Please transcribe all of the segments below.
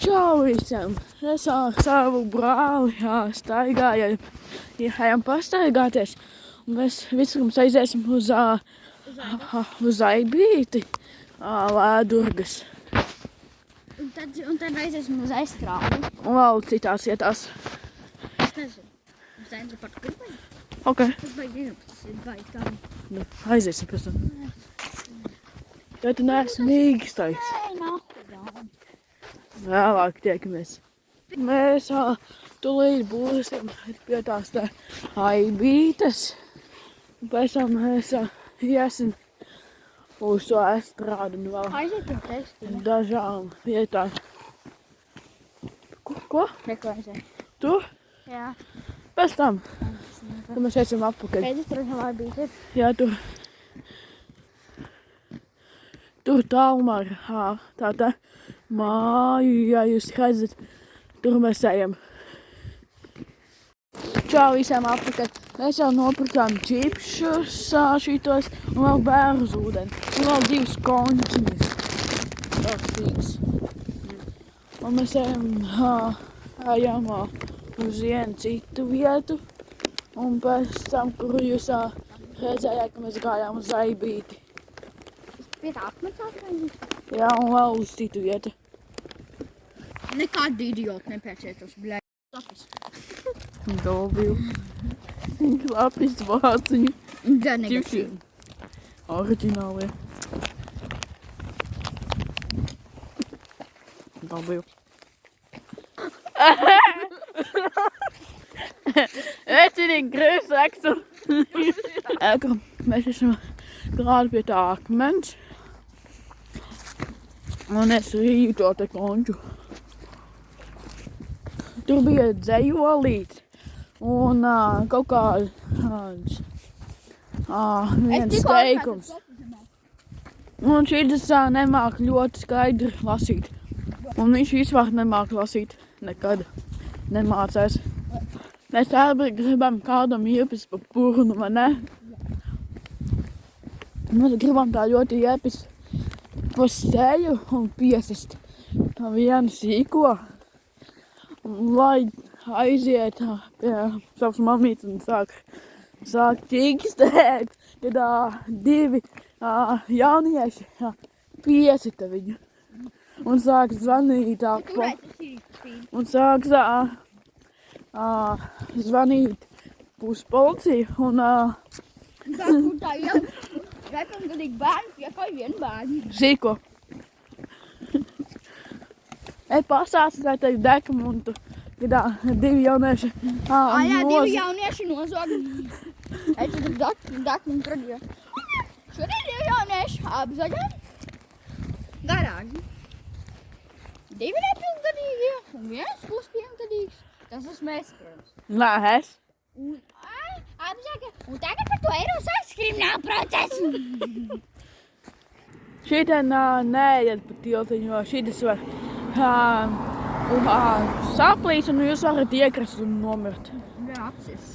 Čau visiem! Es ar savu brāli staigājam, ejam pastaigāties. Un mēs vispirms aiziesim uz Aibīti, Lēdurgas. Un tad aiziesim uz Aizstrādi. Un vēl citās vietās. Es nezinu. Uz Centra parku gribēju. Ok. Es baigi nezinu, tas ir baigi tam. Nu, aiziesim pēc tam. Ja tu neesi mīkstais. Nē, nav. Vēlāk tiekamies. Mēs tūlīt būsim pie tās te Aibītes. Pēc tam mēs iesim uz to Aizstrādi un vēl Aiziet pie tekstīna. dažām vietām. Ko? Neko aiziet. Tur? Jā. Pēc tam. Tad mēs iesim atpakaļ. Pēc tur jau Aibīte. Jā, tur. Tur tālumā ir tā te māju, ja jūs redzat, tur mēs ejam. Čau visiem atpakaļ. Mēs jau nopirkām čipšus šitos un vēl bērnu ūdeni. Un vēl 2 končiņas. Tāpēc. Un mēs ejam uz vienu citu vietu. Un pēc tam, kur jūs redzējāt, ka mēs gājām uz Aibīti. Pie tā apmecās aiziet. Jā, un vēl uz citu vietu. Nekādu idiotu nepērcietos, bļai. Lapis. Dobiju. Lapis vāciņu. Gan negatīvi. Oriģinālie. Dobiju. Vecinieki gribas eksu. Mēs esam klāt pie tā akmens. Un es rīju to te konču. Tur bija dzejolīts un kaut kāds viens teikums. Un šis nemāk ļoti skaidri lasīt. Un viņš vispār nemāk lasīt nekad. Nemācēs. Mēs arī gribam kādam iepist pa purnu, vai ne? Mēs gribam tā ļoti iepist pa seju un piesist vienu sīko. Lai aiziet pie savas mamītes un sāk ķīkstēt, kad 2 jaunieši piesita viņu. Un sāk zvanīt un sāk zvanīt uz policiju un Tā jau 4-gadīgi bērni piekāja vienu bērnu. sīko. Pasāstīja teikt dekumu un tu, kad 2 jaunieši Jā, 2 jaunieši nozoga. Es tur dekumu pradīju. Šodien 2 jaunieši apzaļam garāži. 2 nepilngadīgi un 1 puspilngadīgs. Tas esmu es, protams. Nē, es. Un apzaļa. Un tagad par to Eiros kriminālu procesu. Šitien neiet pa tiltiņu, jo šitas var saplīs un jūs varat iekrast un nomirt. Jā, apsies.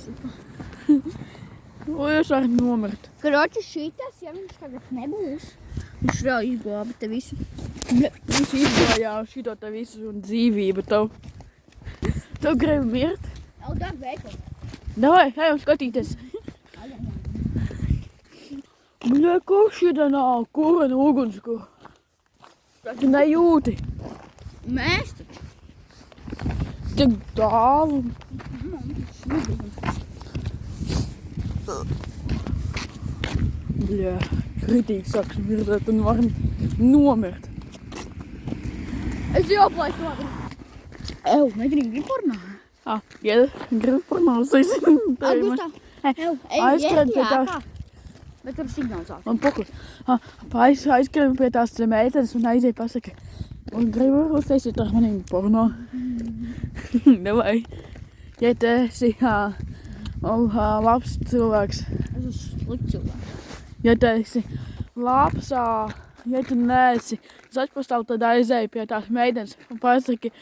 Un jūs varat nomirt. Kroči šitas, ja viņš tagad nebūs, viņš vēl izglāba te visu. Viņš izgājā šito te visu un dzīvību tev. Tev gribi mirt? Jau darba veikam. Davai, ejam skatīties. Bļa, ko šitā nav? Kurina ugunskura? Tu nejūti. Mēs taču. Tik tālu. Bļa, kritīgi sāks mirdēt un varam nomirt. Es jau plaisu labi. Negribu pornā. Ja gribi pornāsīs. Augustā. Aizskrien pie tās. Bet tur signāls āk. Man poklis. Aizskrien pie tās meitenes un aiziet pasaka. Un gribu uztaisīt ar maniem porno. Davai. Ja tu esi labs cilvēks. Es esmu slikts cilvēks. Ja tu esi labs, ja tu neesi zaķpastāv, tad aizēji pie tās meitenes un pasaki,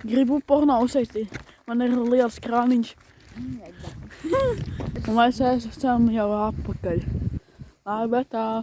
gribu porno uztaisīt. Man ir liels krāniņš. Un mēs esam jau atpakaļ. Labi, bet tā.